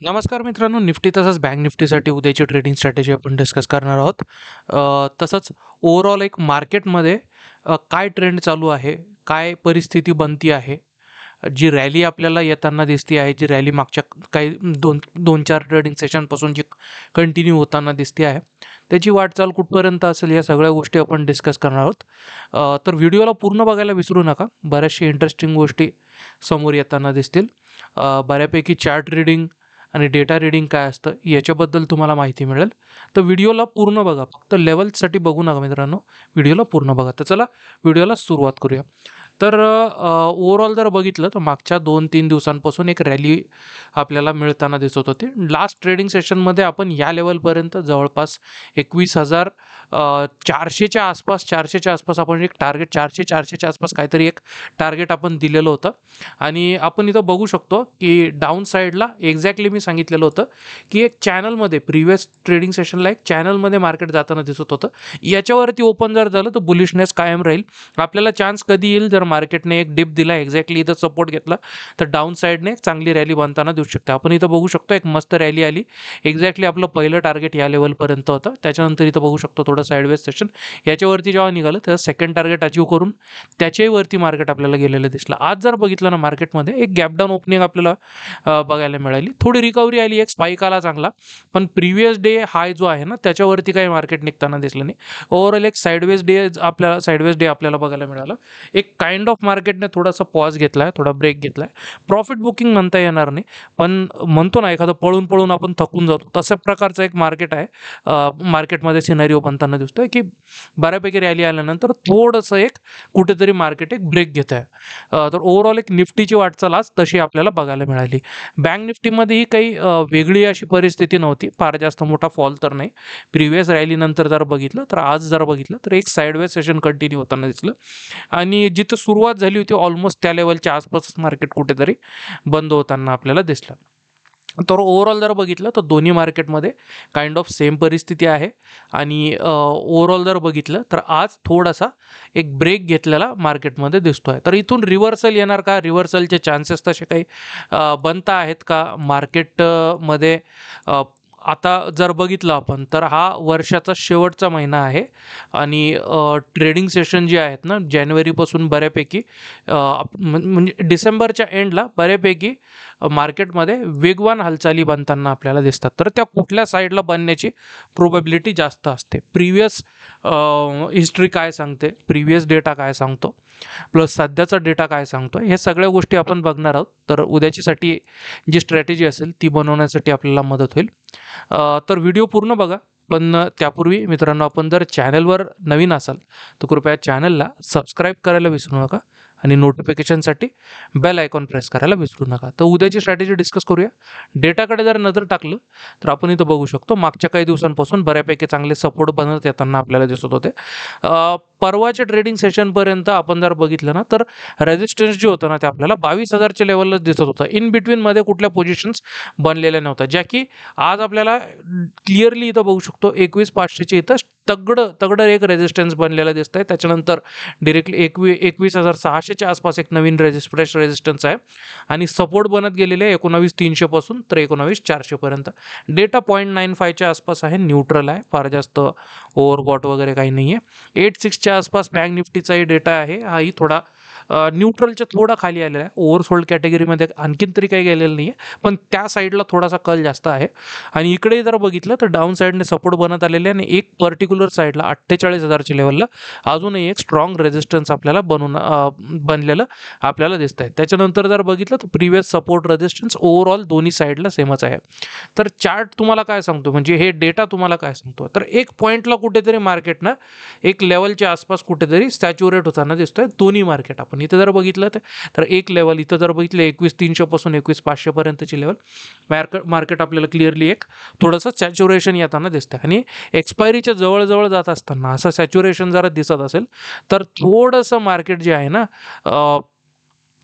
नमस्कार मित्रांनो, निफ्टी तसंच बँक निफ्टीसाठी उद्याची ट्रेडिंग स्ट्रॅटेजी आपण डिस्कस करणार आहोत. तसंच ओव्हरऑल एक मार्केटमध्ये काय ट्रेंड चालू आहे, काय परिस्थिती बनती आहे, जी रॅली आपल्याला येताना दिसती आहे, जी रॅली मागच्या काही दोन दोन चार ट्रेडिंग सेशनपासून जी कंटिन्यू होताना दिसते आहे, त्याची वाटचाल कुठपर्यंत असेल, या सगळ्या गोष्टी आपण डिस्कस करणार आहोत. तर व्हिडिओला पूर्ण बघायला विसरू नका. बऱ्याचशा इंटरेस्टिंग गोष्टी समोर येताना दिसतील. बऱ्यापैकी चार्ट रीडिंग आणि डेटा रीडिंग काय असतं याच्याबद्दल तुम्हाला माहिती मिळेल. तर व्हिडिओला पूर्ण बघा, फक्त लेवलसाठी बघू नका मित्रांनो, व्हिडिओला पूर्ण बघा. तर चला व्हिडिओला सुरुवात करूया. तर ओव्हरऑल जर बघितलं तर मागच्या 2-3 दिवसांपासून एक रॅली आपल्याला मिळताना दिसत होती. लास्ट ट्रेडिंग सेशनमध्ये आपण या लेवलपर्यंत जवळपास 21,400च्या आसपास 400च्या आसपास आपण एक टार्गेट 400-400च्या आसपास काहीतरी एक टार्गेट आपण दिलेलं होतं. आणि आपण इथं बघू शकतो की डाऊन साईडला एक्झॅक्टली मी सांगितलेलं होतं की एक चॅनलमध्ये प्रिव्हियस ट्रेडिंग सेशनला एक चॅनलमध्ये मार्केट जाताना दिसत होतं. याच्यावरती ओपन जर झालं तर बुलिशनेस कायम राहील. आपल्याला चान्स कधी येईल, जर मार्केटने एक डिप दिला, एक्झॅक्टली इथं सपोर्ट घेतला, तर डाऊन साईडने एक चांगली रॅली बनताना दिसू शकते. आपण इथं बघू शकतो एक मस्त रॅली आली. एक्झॅक्टली आपलं पहिलं टार्गेट या लेवलपर्यंत होतं. त्याच्यानंतर इथं बघू शकतो थोडं साईडवेज सेशन. याच्यावरती जेव्हा निघालं तेव्हा सेकंड टार्गेट अचीव करून त्याच्याही वरती मार्केट आपल्याला गेलेलं दिसलं. आज जर बघितलं ना, मार्केटमध्ये एक गॅप डाऊन ओपनिंग आपल्याला बघायला मिळाली. थोडी रिकव्हरी आली, एक स्पाईक आला चांगला, पण प्रिव्हियस डे हाय जो आहे ना त्याच्यावरती काही मार्केट निघताना दिसलं नाही. ओव्हरऑल एक साईडवेज डे आपल्याला बघायला मिळालं. एक काइंड ऑफ मार्केटने थोडासा पॉज घेतलाय, थोडा ब्रेक घेतलाय. प्रॉफिट बुकिंग म्हणता येणार नाही, पण म्हणतो ना एखादं पळून पळून आपण थकून जातो, तशा प्रकारचं एक मार्केट आहे. मार्केटमध्ये सिनारिओ बनताना दिसतोय की बऱ्यापैकी रॅली आल्यानंतर थोडंसं एक कुठेतरी मार्केट एक ब्रेक घेत आहे. तर ओव्हरऑल एक निफ्टीची वाटचाल आज तशी आपल्याला बघायला मिळाली. बँक निफ्टीमध्येही काही वेगळी अशी परिस्थिती नव्हती, फार जास्त मोठा फॉल तर नाही. प्रिव्हियस रॅली नंतर जर बघितलं तर आज जर बघितलं तर एक साईडवेज सेशन कंटिन्यू होताना दिसलं. आणि जिथं सुरुवात झाली होती ऑलमोस्ट त्या लेवलच्या आसपास मार्केट कुठेतरी बंद होताना आपल्याला दिसलं. तर ओव्हरऑल जर बघितलं तर दोन्ही मार्केटमध्ये काइंड ऑफ सेम परिस्थिती आहे. आणि ओव्हरऑल जर बघितलं तर आज थोडासा एक ब्रेक घेतलेला मार्केटमध्ये दिसतोय. तर इथून रिव्हर्सल येणार का, रिव्हर्सलचे चान्सेस तसे काही बनता आहेत का मार्केटमध्ये? आता जर बघितलं आपण तर हा वर्षाचा शेवटचा महिना आहे. आणि ट्रेडिंग सेशन जे आहेत ना जानेवारीपासून बऱ्यापैकी म्हणजे डिसेंबरच्या एंडला बऱ्यापैकी मार्केटमध्ये वेगवान हालचाली बनताना आपल्याला दिसतात. तर त्या कुठल्या साईडला बनण्याची प्रोबॅबिलिटी जास्त असते, प्रिव्हियस हिस्ट्री काय सांगते, प्रिव्हियस डेटा काय सांगतो, प्लस सध्याचा डेटा काय सांगतो, हे सगळ्या गोष्टी आपण बघणार आहोत. तर उद्याच्यासाठी जी स्ट्रॅटेजी असेल ती बनवण्यासाठी आपल्याला मदत होईल. तर व्हिडिओ पूर्ण बघा. पण त्यापूर्वी मित्रांनो, आपण जर चॅनलवर नवीन असाल तर कृपया चॅनलला सबस्क्राईब करायला विसरू नका आणि नोटिफिकेशनसाठी बेल आयकॉन प्रेस करायला विसरू नका. तर उद्याची स्ट्रॅटेजी डिस्कस करूया. डेटाकडे जर नजर टाकलं तर आपण इथं बघू शकतो मागच्या काही दिवसांपासून बऱ्यापैकी चांगले सपोर्ट बनत येताना आपल्याला दिसत होते. परवाच्या ट्रेडिंग सेशनपर्यंत आपण जर बघितलं ना तर रेजिस्टन्स जे होतं ना ते आपल्याला 22,000च्या लेवललाच दिसत होतं. इन बिटवीनमध्ये कुठल्या पोझिशन्स बनलेल्या नव्हत्या, ज्या की आज आपल्याला क्लिअरली इथं बघू शकतो 21,500चे इथं तगडं एक रेजिस्टन्स बनलेलं दिसत आहे. त्याच्यानंतर डिरेक्टली 21,600च्या आसपास एक नवीन फ्रेश रेजिस्टन्स आहे. आणि सपोर्ट बनत गेलेले आहे 19,300 पासून तर 19,400 पर्यंत. डेटा 0.95च्या आसपास आहे, न्यूट्रल आहे, फार जास्त ओव्हरबॉट वगैरे काही नाही आहे. 8.6च्या आसपास बँक निफ्टीचाही डेटा आहे, हाही थोडा न्यूट्रलच्या थोडा खाली आलेला आहे. ओव्हरसोल्ड कॅटेगरीमध्ये आणखीन तरी काही गेलेलं नाही आहे, पण त्या साईडला थोडासा कल जास्त आहे. आणि इकडे जर बघितलं तर डाऊन साईडने सपोर्ट बनत आलेले आहे. आणि एक पर्टिक्युलर साईडला 48,000च्या लेवलला अजूनही एक स्ट्रॉंग रेजिस्टन्स आपल्याला बनलेलं आपल्याला दिसत आहे. त्याच्यानंतर जर बघितलं तर प्रिव्हियस सपोर्ट रेजिस्टन्स ओव्हरऑल दोन्ही साईडला सेमच आहे. तर चार्ट तुम्हाला काय सांगतो, म्हणजे हे डेटा तुम्हाला काय सांगतो, तर एक पॉईंटला कुठेतरी मार्केटनं एक लेवलच्या आसपास कुठेतरी सॅच्युरेट होताना दिसतोय दोन्ही मार्केट. आपण इथं जर बघितलं तर एक लेवल इथं जर बघितलं 21,300 पासून 21,500 पर्यंतची लेवल मार्केट आपल्याला क्लिअरली एक थोडंसं सॅच्युरेशन येताना दिसतं. आणि एक्सपायरीच्या जवळजवळ जात असताना असं सॅच्युरेशन जरा दिसत असेल तर थोडंसं मार्केट जे आहे ना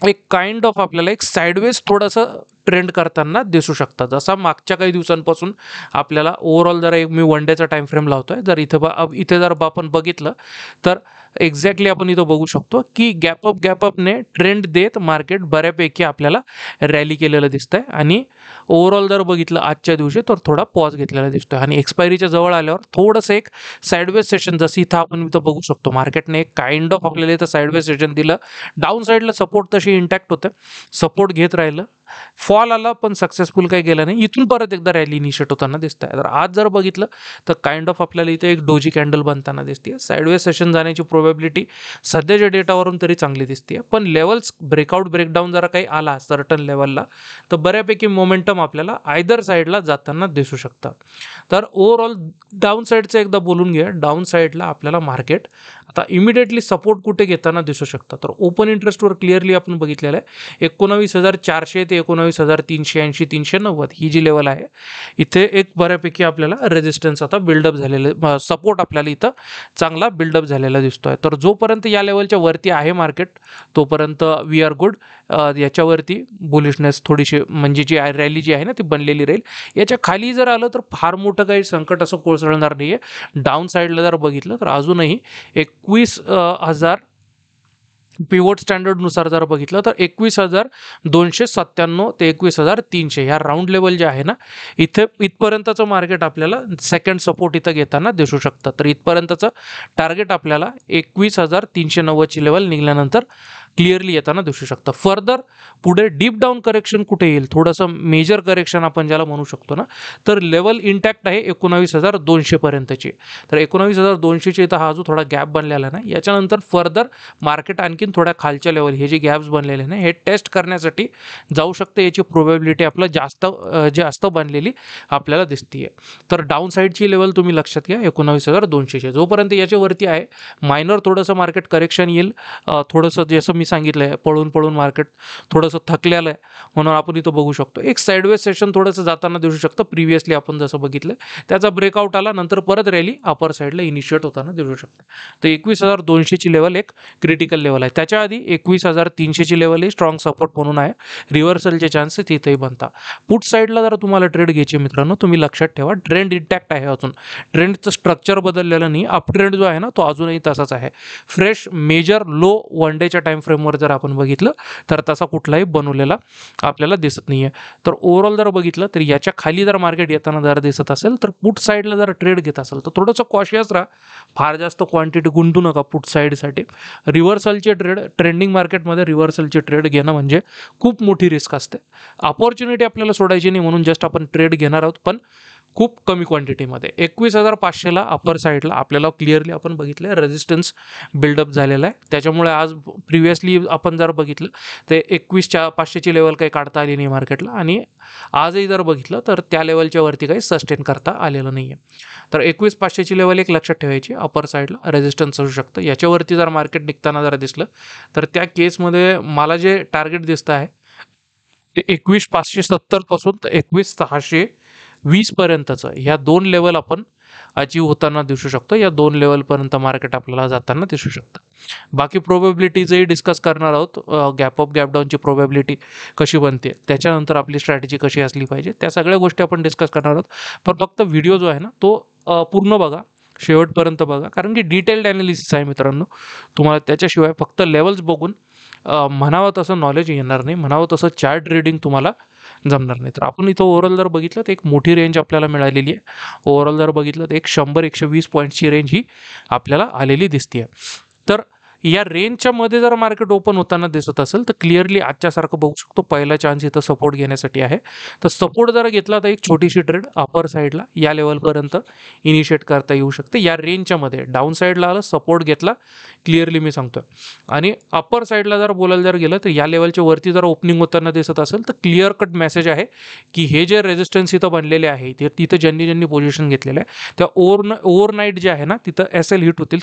एक काइंड ऑफ आपल्याला एक साईडवेज थोडंसं ट्रेंड करताना दिसू शकतात. जसा मागच्या काही दिवसांपासून आपल्याला ओव्हरऑल जर मी वन डेचा टाइम फ्रेम लावतोय, जर इथे जर आपण बघितलं तर एक्झॅक्टली आपण इथं बघू शकतो की गॅप अपने ट्रेंड देत मार्केट बऱ्यापैकी आपल्याला रॅली केलेलं दिसतंय आणि ओव्हरऑल जर बघितलं आजच्या दिवशी तर थोडा पॉज घेतलेला दिसतोय आणि एक्सपायरीच्या जवळ आल्यावर थोडंसं एक साइडवेज सेशन, जसं इथं आपण इथं बघू शकतो मार्केटने एक काइंड ऑफ आपल्याला इथं साइडवेज सेशन दिलं. डाऊन साईडला सपोर्ट तशी इंटॅक्ट होतं, सपोर्ट घेत राहिलं, फॉल आला पण सक्सेसफुल काही गेला नाही. इथून परत एकदा रॅली इनिशिएट होताना दिसत आहे. तर आज जर बघितलं तर काइंड ऑफ आपल्याला इथे एक डोजी कॅन्डल बनताना दिसते. साइडवेज सेशन जाण्याची प्रोबॅबिलिटी सध्याच्या डेटावरून तरी चांगली दिसते, पण लेवल्स ब्रेकआउट ब्रेकडाऊन जरा काही आला सर्टन लेवलला तर बऱ्यापैकी मोमेंटम आपल्याला आयदर साईडला जाताना दिसू शकतं. तर ओव्हरऑल डाऊन साईडचं एकदा बोलून घ्या. डाऊन साईडला आपल्याला मार्केट आता इमिडिएटली सपोर्ट कुठे घेताना दिसू शकतं, तर ओपन इंटरेस्टवर क्लिअरली आपण बघितलेलं आहे 19,400 ते 19,380 390 ही जी लेवल आहे, इथे एक बऱ्यापैकी आपल्याला रेजिस्टन्स आता बिल्डअप झालेलं, सपोर्ट आपल्याला इथं चांगला बिल्डअप झालेला दिसतोय. तर जोपर्यंत या लेवलच्या वरती आहे मार्केट तोपर्यंत वी आर गुड. याच्यावरती बुलिशनेस थोडीशी म्हणजे जी रॅली जी आहे ना ती बनलेली राहील. याच्या खाली जर आलं तर फार मोठं काही संकट असं कोसळणार नाहीये. डाऊन साईडला जर बघितलं तर अजूनही 21,000 पिवोट स्टँडर्ड नुसार जर बघितलं तर 21,297 ते 21,300 ह्या राऊंड लेवल जे आहे ना इथे इथपर्यंतचं मार्केट आपल्याला सेकंड सपोर्ट इथं घेताना दिसू शकतं. तर इथपर्यंतचं टार्गेट आपल्याला 21,390 ची लेवल निघाल्यानंतर क्लिअरली येताना दिसू शकतं. फर्दर पुढे डीप डाऊन करेक्शन कुठे येईल, थोडंसं मेजर करेक्शन आपण ज्याला म्हणू शकतो ना, तर लेवल इंटॅक्ट आहे 19,200 पर्यंतची. तर 19,200 इथं हा जो थोडा गॅप बनलेला ना, याच्यानंतर फर्दर मार्केट आणखीन थोड्या खालच्या लेवल हे जे गॅप्स बनलेले ना हे टेस्ट करण्यासाठी जाऊ शकते. याची प्रोबॅबिलिटी आपलं जास्त बनलेली आपल्याला दिसतीये. तर डाऊन साईडची लेवल तुम्ही लक्षात घ्या 19,200. जोपर्यंत याच्यावरती आहे मायनर थोडंसं मार्केट करेक्शन येईल. थोडंसं जसं मी सांगितलंय पळून मार्केट थोडंसं थकलेलं आहे म्हणून आपण इथं बघू शकतो एक साइडवेज सेशन थोडंसं जाताना दिसू शकतं. प्रिव्हियसली आपण जसं बघितलं त्याचा ब्रेकआउट आला, नंतर परत रॅली अपर साईडला इनिशिएट होताना दिसू शकते. तर 21,200 ची लेवल एक क्रिटिकल लेवल आहे. त्याच्या आधी 21,300 ची लेवल ही स्ट्रॉंग सपोर्ट म्हणून आहे. रिव्हर्सलचे चान्सेस तिथेही बनतात. पुट साईडला जर तुम्हाला ट्रेड घ्यायचे मित्रांनो तुम्ही लक्षात ठेवा ट्रेंड इंटॅक्ट आहे. अजून ट्रेंडचं स्ट्रक्चर बदललेलं नाही. अप ट्रेंड जो आहे ना तो अजूनही तसाच आहे. फ्रेश मेजर लो वन डेच्या टाइम फ्रेमवर जर आपण बघितलं तर तसा कुठलाही बनवलेला आपल्याला दिसत नाहीये. तर ओव्हरऑल जर बघितलं तर याच्या खाली जर मार्केट येताना जर दिसत असेल तर पुट साईडला जर ट्रेड घेत असेल तर थोडंसं कॉशियस राहा. फार जास्त क्वांटिटी गुंतू नका पुट साईडसाठी. रिव्हर्सलचे ट्रेड ट्रेंडिंग मार्केटमध्ये रिव्हर्सलचे ट्रेड घेणं म्हणजे खूप मोठी रिस्क असते. अपॉर्च्युनिटी आपल्याला सोडायची नाही म्हणून जस्ट आपण ट्रेड घेणार आहोत पण खूप कमी क्वांटिटीमध्ये. 21,500ला अपर साईडला आपल्याला क्लिअरली आपण बघितलं रेजिस्टन्स बिल्डअप झालेला आहे. त्याच्यामुळे आज प्रिव्हियसली आपण जर बघितलं ते 21,500 ची लेवल काही काढता आली नाही मार्केटला आणि आजही जर बघितलं तर त्या लेवलच्या वरती काही सस्टेन करता आलेलं नाही आहे. तर 21,500 ची लेवल एक लक्षात ठेवायची. अपर साईडला रेजिस्टन्स असू शकतं. याच्यावरती जर मार्केट निघताना जर दिसलं तर त्या केसमध्ये मला जे टार्गेट दिसतं आहे ते 21,570 पासून तर 21,620 पर्यंतचं ह्या दोन लेवल आपण अचीव होताना दिसू शकतो. या दोन लेवलपर्यंत मार्केट आपल्याला जाताना दिसू शकतं. बाकी प्रोबॅबिलिटीजही डिस्कस करणार आहोत. गॅप अप गॅप डाऊनची प्रोबॅबिलिटी कशी बनते, त्याच्यानंतर आपली स्ट्रॅटेजी कशी असली पाहिजे, त्या सगळ्या गोष्टी आपण डिस्कस करणार आहोत. पण फक्त व्हिडिओ जो आहे ना तो पूर्ण बघा, शेवटपर्यंत बघा, कारण की डिटेल्ड ॲनालिसिस आहे मित्रांनो. तुम्हाला त्याच्याशिवाय फक्त लेवल्स बघून म्हणावं तसं नॉलेज येणार नाही, म्हणावं तसं चार्ट रीडिंग तुम्हाला जमणार नाही. तर आपण इथं ओव्हरऑल जर बघितलं तर एक मोठी रेंज आपल्याला मिळालेली आहे. ओव्हरऑल जर बघितलं तर एक 100-120 पॉईंटची रेंज ही आपल्याला आलेली दिसते. तर या रेंजच्या मध्ये जर मार्केट ओपन होताना दिसत असेल तर क्लिअरली आजच्यासारखं बघू शकतो पहिला चान्स इथं सपोर्ट घेण्यासाठी आहे. तर सपोर्ट जर घेतला तर एक छोटीशी ट्रेड अपर साईडला या लेवलपर्यंत इनिशिएट करता येऊ शकते. या रेंजच्या मध्ये डाऊन साईडला आलं सपोर्ट घेतला क्लिअरली मी सांगतोय आणि अपर साईडला जर बोलायला जर गेलं तर या लेवलच्या वरती जर ओपनिंग होताना दिसत असेल तर क्लिअर कट मेसेज आहे की हे जे रेजिस्टन्स इथं बनलेले आहे ते तिथं ज्यांनी पोझिशन घेतलेलं आहे त्या ओव्हरनाईट जे आहे ना तिथं SL हिट होतील,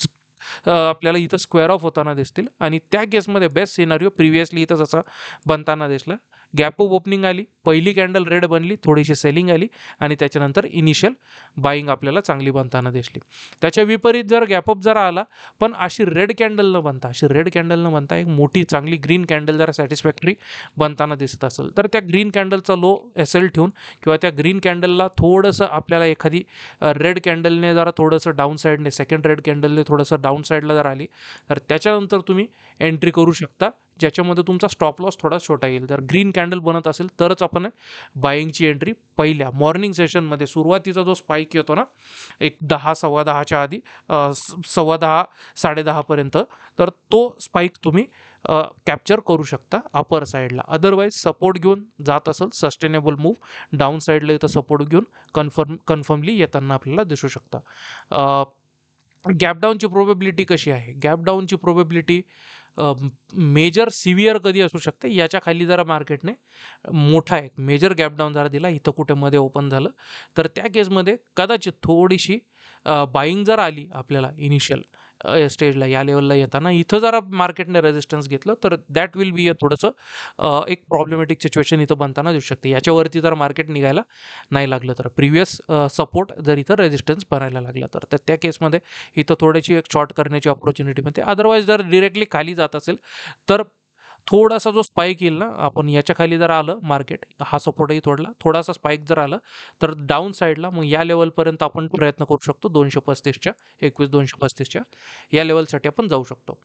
आपल्याला इथं स्क्वेअर ऑफ होताना दिसतील आणि त्या केसमध्ये बेस्ट सिनारिओ प्रिव्हियसली इथं जसं बनताना दिसलं गॅप अप ओपनिंग आली, पहिली कॅन्डल रेड बनली, थोडीशी सेलिंग आली आणि त्याच्यानंतर इनिशियल बाईंग आपल्याला चांगली बनताना दिसली. त्याच्या विपरीत जर गॅपअप जरा आला पण अशी रेड कॅन्डल न बनता एक मोठी चांगली ग्रीन कॅन्डल जरा सॅटिस्फॅक्टरी बनताना दिसत असेल तर त्या ग्रीन कॅन्डलचा लो एसएल ठेवून किंवा त्या ग्रीन कॅन्डलला थोडंसं आपल्याला एखादी रेड कॅन्डलने जरा थोडंसं डाऊन साईडने, सेकंड रेड कॅन्डलने थोडंसं डाऊन साईडला जर आली तर त्याच्यानंतर तुम्ही एंट्री करू शकता, ज्याच्यामध्ये तुमचा स्टॉप लॉस थोडा छोटा येईल. जर ग्रीन कॅन्डल बनत असेल तरच आपण बाईंगची एंट्री पहिल्या मॉर्निंग सेशनमध्ये सुरुवातीचा जो स्पाईक येतो ना एक 10 सव्वा 10च्या आधी, सव्वा 10 10:30 पर्यंत, तर तो स्पाईक तुम्ही कॅप्चर करू शकता अपर साईडला. अदरवाईज सपोर्ट घेऊन जात असेल सस्टेनेबल मूव्ह डाऊन साईडला इथं सपोर्ट घेऊन कन्फर्मली येताना आपल्याला दिसू शकता. गॅप डाऊनची प्रोबेबिलिटी कशी आहे? गॅप डाऊनची प्रोबेबिलिटी मेजर सिव्हिअर कधी असू शकते, याच्या खाली जरा मार्केटने मोठा एक मेजर गॅप डाऊन जरा दिला, इथं कुठे मध्ये ओपन झालं तर त्या केसमध्ये कदाचित थोडीशी बाईंग जर आली आपल्याला इनिशियल स्टेजला या लेवलला येताना, इथं जरा मार्केटने रेजिस्टन्स घेतलं तर दॅट विल बी थोडंसं एक प्रॉब्लेमॅटिक सिच्युएशन इथं बनताना दिसू शकते. याच्यावरती जर मार्केट निघायला नाही लागलं तर, प्रिव्हियस सपोर्ट जर इथं रेजिस्टन्स बनायला लागला तर त्या केसमध्ये इथं थोडीशी एक शॉर्ट करण्याची ऑपॉर्च्युनिटी मिळते. अदरवाईज जर डिरेक्टली खाली जात असेल तर थोडासा जो स्पाइक येईल ना, आपण याच्या खाली जर आलं मार्केट, हा सपोर्टही तोडला, थोडासा स्पाइक जर आलं तर डाऊन साईडला मग या लेवलपर्यंत आपण प्रयत्न करू शकतो 235च्या 21,235च्या या लेवलसाठी आपण जाऊ शकतो.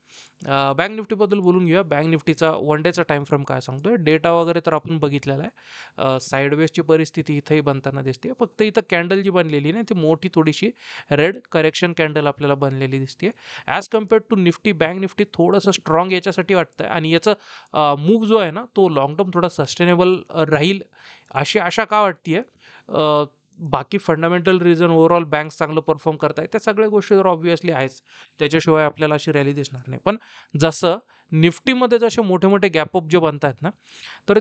बँक निफ्टीबद्दल बोलून घेऊया. बँक निफ्टीचा वन डेचा टाइम फ्रेम काय सांगतोय, डेटा वगैरे तर आपण बघितलेला आहे. साईडवेजची परिस्थिती इथंही बनताना दिसते, फक्त इथं कॅन्डल जी बनलेली नाही ती मोठी थोडीशी रेड करेक्शन कॅन्डल आपल्याला बनलेली दिसते. As compared to Nifty, bank Nifty थोडंसं स्ट्रॉंग याच्यासाठी वाटतंय आणि याचं मूव जो आहे ना तो लॉंग टर्म थोडा सस्टेनेबल राहील अशी आशा का वाटते. बाकी फंडामेंटल रिझन ओव्हरऑल बँक चांगलं परफॉर्म करताय त्या सगळ्या गोष्टी तर ऑब्व्हियसली आहेच, त्याच्याशिवाय आपल्याला अशी रॅली दिसणार नाही. पण जसं निफ्टीमध्ये जसे मोठे मोठे गॅपअप जे बनत आहेत ना, तर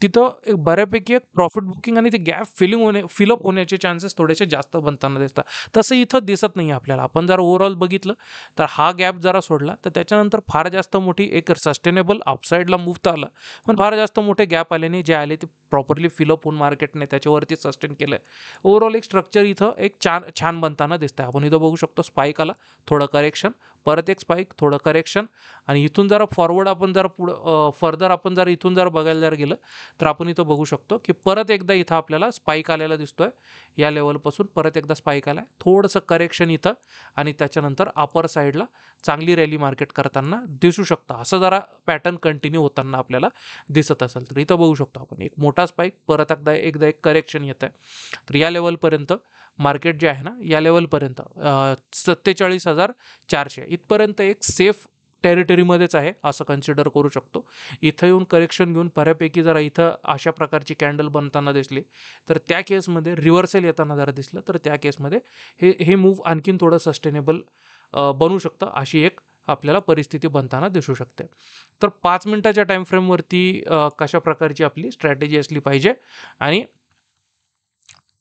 तिथं एक बऱ्यापैकी एक प्रॉफिट बुकिंग आणि ते गॅप फिलअप होण्याचे चान्सेस थोडेसे जास्त बनताना दिसतात. तसं इथं दिसत नाही आपल्याला. आपण जर ओव्हरऑल बघितलं तर हा गॅप जरा सोडला तर त्याच्यानंतर फार जास्त मोठी एक सस्टेनेबल अपसाईडला मूव्ह तर आलं, पण फार जास्त मोठे गॅप आले नाही. जे आले ते प्रॉपरली फिलअप होऊन मार्केटने त्याच्यावरती सस्टेन केलं. ओव्हरऑल एक स्ट्रक्चर इथं एक छान बनताना दिसतं. आपण इथं बघू शकतो स्पाईक आला, थोडं करेक्शन, परत एक स्पाईक, थोडं करेक्शन आणि इथून जरा फॉरवर्ड आपण जर पुढं फर्दर आपण जर इथून जर बघायला जर गेलं तर आपण इथं बघू शकतो की परत एकदा इथं आपल्याला स्पाईक आलेला दिसतोय. या लेवलपासून परत एकदा स्पाईक आलाय, थोडंसं करेक्शन इथं आणि त्याच्यानंतर अपर साईडला चांगली रॅली मार्केट करताना दिसू शकतं. असं जरा पॅटर्न कंटिन्यू होताना आपल्याला दिसत असेल तर इथं बघू शकतो आपण एक मोठा स्पाईक, परत एकदा एक करेक्शन येत आहे. तर या लेवलपर्यंत मार्केट जे आहे ना, या लेवलपर्यंत 47,400 इथपर्यंत एक सेफ टेरिटरीमध्येच आहे असं कन्सिडर करू शकतो. इथं येऊन करेक्शन घेऊन बऱ्यापैकी जरा इथं अशा प्रकारची कॅन्डल बनताना दिसली तर त्या केसमध्ये रिव्हर्सल येताना जरा दिसलं तर त्या केसमध्ये हे मूव्ह आणखीन थोडं सस्टेनेबल बनू शकतं, अशी एक आपल्याला परिस्थिती बनताना दिसू शकते. तर 5 मिनिटाच्या टाइम फ्रेमवरती कशा प्रकारची आपली स्ट्रॅटेजी असली पाहिजे आणि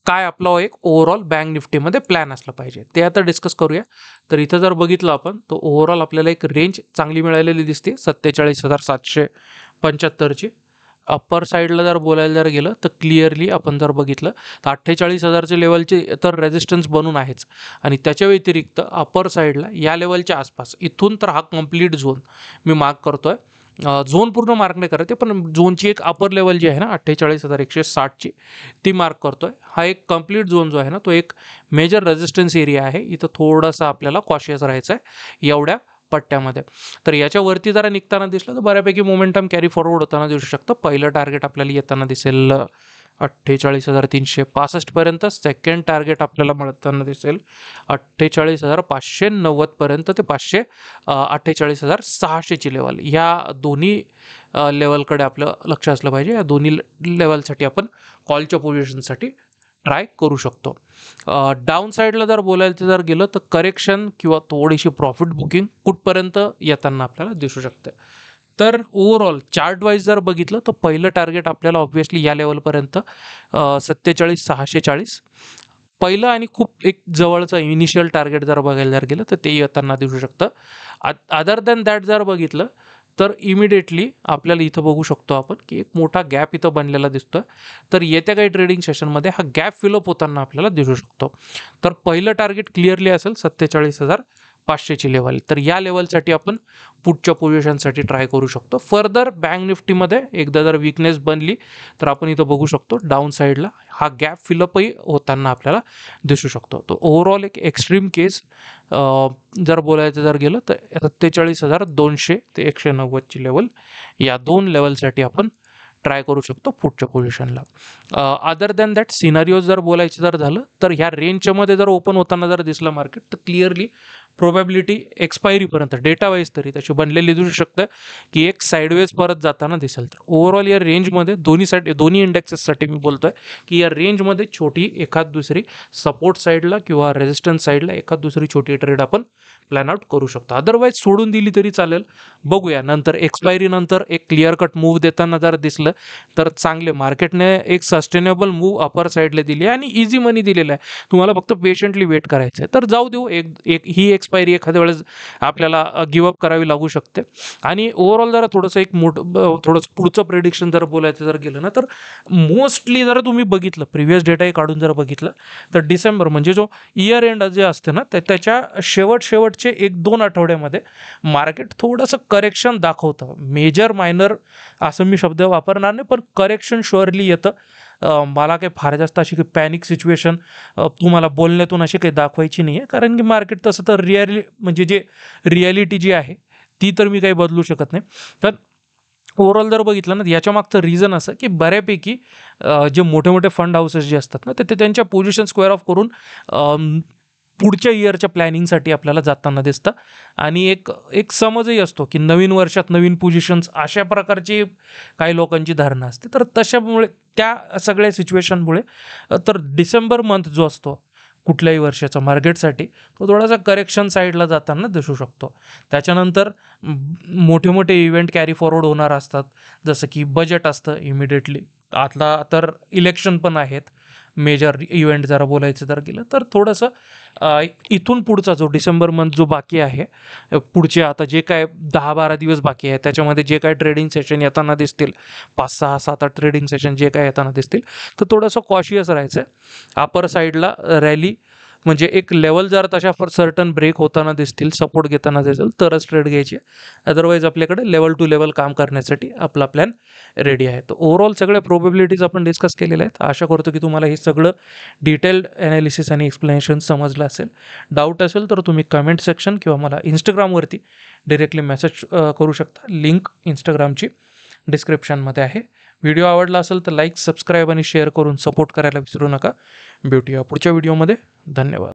काय आपला एक ओव्हरऑल बँक निफ्टीमध्ये प्लॅन असला पाहिजे ते आता डिस्कस करूया. तर इथं जर बघितलं आपण तर ओव्हरऑल आपल्याला एक रेंज चांगली मिळालेली दिसते 47,775ची. अप्पर साईडला जर बोलायला जर गेलं तर क्लिअरली आपण जर बघितलं तर 48,000चे लेवलचे तर रेजिस्टन्स बनून आहेच आणि त्याच्या व्यतिरिक्त अप्पर साईडला या लेवलच्या आसपास इथून तर हा कम्प्लीट झोन मी मार्क करतोय. झोन पूर्ण मार्क नाही करते पण झोनची एक अपर लेवल जी आहे ना 48,160ची ती मार्क करतोय. हा एक कम्प्लीट झोन जो आहे ना तो एक मेजर रेजिस्टन्स एरिया आहे. इथं थोडंसं आपल्याला कॉशियस राहायचं आहे एवढ्या पट्ट्यामध्ये. तर याच्यावरती जरा निघताना दिसलं तर बऱ्यापैकी मोमेंटम कॅरी फॉरवर्ड होताना दिसू शकतं. पहिलं टार्गेट आपल्याला येताना दिसेल 48,365 पर्यंत. सेकंड टार्गेट आपल्याला मिळताना दिसेल 48,590 पर्यंत ते 48,600ची लेवल. या दोन्ही लेवलकडे आपलं लक्ष असलं पाहिजे. या दोन्ही लेवलसाठी आपण कॉलच्या पोझिशनसाठी ट्राय करू शकतो. डाऊन साईडला जर बोलायचं जर गेलं तर करेक्शन किंवा थोडीशी प्रॉफिट बुकिंग कुठपर्यंत येताना आपल्याला दिसू शकते. तर ओव्हरऑल चार्ट वाईज जर बघितलं तर पहिलं टार्गेट आपल्याला ऑब्व्हियसली या लेवलपर्यंत 47,640 पहिलं आणि खूप एक जवळचं इनिशियल टार्गेट जर बघायला जर गेलं तर ते येताना दिसू शकतं. अदर दॅन दॅट जर बघितलं तर इमिडिएटली आपल्याला इथं बघू शकतो आपण की एक मोठा गॅप इथं बनलेला दिसतोय. तर येत्या काही ट्रेडिंग सेशनमध्ये हा गॅप फिलअप होताना आपल्याला दिसू शकतो. तर पहिलं टार्गेट क्लिअरली असेल 47,500ची लेवल. तर या लेवलसाठी आपण पुढच्या पोझिशनसाठी ट्राय करू शकतो. फर्दर बँक निफ्टीमध्ये एकदा जर विकनेस बनली तर आपण इथं बघू शकतो डाऊन साईडला हा गॅप फिलअपही होताना आपल्याला दिसू शकतो. तो ओव्हरऑल एक एक्स्ट्रीम केस जर बोलायचं जर गेलं तर 47,200 ते 190ची लेवल, या 2 लेवलसाठी आपण ट्राय करू शकतो पुढच्या पोझिशनला. अदर दॅन दॅट सिनारिओ जर बोलायचं जर झालं तर ह्या रेंजच्या मध्ये जर ओपन होताना जर दिसलं मार्केट तर क्लिअरली प्रोबॅबिलिटी एक्सपायरीपर्यंत डेटा वाईज तरी तशी बनलेली दिसू शकतं की एक साईडवेज परत जाताना दिसेल. तर ओव्हरऑल या रेंजमध्ये दोन्ही इंडेक्सेससाठी मी बोलतोय की या रेंजमध्ये छोटी एखाद दुसरी सपोर्ट साईडला किंवा रेजिस्टन्स साईडला एखाद दुसरी छोटी ट्रेड आपण प्लॅन आउट करू शकतो. अदरवाईज सोडून दिली तरी चालेल. बघूया नंतर एक्सपायरी नंतर एक क्लिअर कट मूव्ह देताना जर दिसलं तर चांगले मार्केटने एक सस्टेनेबल मूव्ह अपर साईडला दिली आणि इझी मनी दिलेला आहे. तुम्हाला फक्त पेशंटली वेट करायचं आहे. तर जाऊ देऊ, ही एक्सपायरी एखाद्या वेळेस आपल्याला गिवअप करावी लागू शकते. आणि ओव्हरऑल जरा थोडंसं थोडंसं पुढचं प्रेडिक्शन जर बोलायचं जर गेलं ना तर मोस्टली जर तुम्ही बघितलं प्रिव्हियस डेटाही काढून जर बघितलं तर डिसेंबर म्हणजे जो इयर एंड जे असते ना त्याच्या शेवटचे 1-2 आठवड्यामध्ये मार्केट थोडंसं करेक्शन दाखवतं. मेजर मायनर असं मी शब्द वापरणार नाही, पण करेक्शन शुअरली येतं. मला काही फार जास्त अशी काही पॅनिक सिच्युएशन तुम्हाला बोलण्यातून अशी काही दाखवायची नाही आहे, कारण की मार्केट तसं तर म्हणजे जे रिॲलिटी जी आहे ती तर मी काही बदलू शकत नाही. तर ओव्हरऑल जर बघितलं ना याच्या मागचं रिझन असं की बऱ्यापैकी जे मोठे मोठे फंड हाऊसेस जे असतात ना ते त्यांच्या पोझिशन स्क्वेअर ऑफ करून पुढच्या इयरच्या प्लॅनिंगसाठी आपल्याला जाताना दिसतं. आणि एक समजही असतो की नवीन वर्षात नवीन पोझिशन्स अशा प्रकारची काही लोकांची धारणा असते. तर तशामुळे त्या सगळ्या सिच्युएशनमुळे तर डिसेंबर मंथ जो असतो कुठल्याही वर्षाचा मार्केटसाठी तो थोडासा करेक्शन साईडला जाताना दिसू शकतो. त्याच्यानंतर मोठे मोठे इव्हेंट कॅरी फॉरवर्ड होणार असतात, जसं की बजेट असतं इमिडिएटली. आता तर इलेक्शन पण आहेत, मेजर इव्हेंट जरा बोलायचं जर गेलं तर थोडंसं इथून पुढचा जो डिसेंबर मंथ जो बाकी आहे, पुढचे आता जे काय 10-12 दिवस बाकी आहे त्याच्यामध्ये जे काय ट्रेडिंग सेशन येताना दिसतील, 5-6-7-8 ट्रेडिंग सेशन जे काय येताना दिसतील तर थोडंसं कॉशियस राहायचं आहे. अपर साईडला रॅली म्हणजे एक लेवल जर तशा सर्टन ब्रेक होताना दिसतील, सपोर्ट घेताना दिसेल तरच ट्रेड घ्यायची. अदरवाईज आपल्याकडे लेवल टू लेवल काम करण्यासाठी आपला प्लॅन रेडी आहे. तर ओव्हरऑल सगळ्या प्रोबेबिलिटीज आपण डिस्कस केलेल्या आहेत. आशा करतो की तुम्हाला हे सगळं डिटेल्ड ॲनालिसिस आणि एक्सप्लेनेशन समजलं असेल. डाऊट असेल तर तुम्ही कमेंट सेक्शन किंवा मला इंस्टाग्रामवरती डायरेक्टली मेसेज करू शकता. लिंक इंस्टाग्रामची डिस्क्रिप्शनमध्ये आहे. व्हिडिओ आवडला असेल तर लाईक, सबस्क्राईब आणि शेअर करून सपोर्ट करायला विसरू नका. भेटूया पुढच्या व्हिडिओमध्ये. धन्यवाद.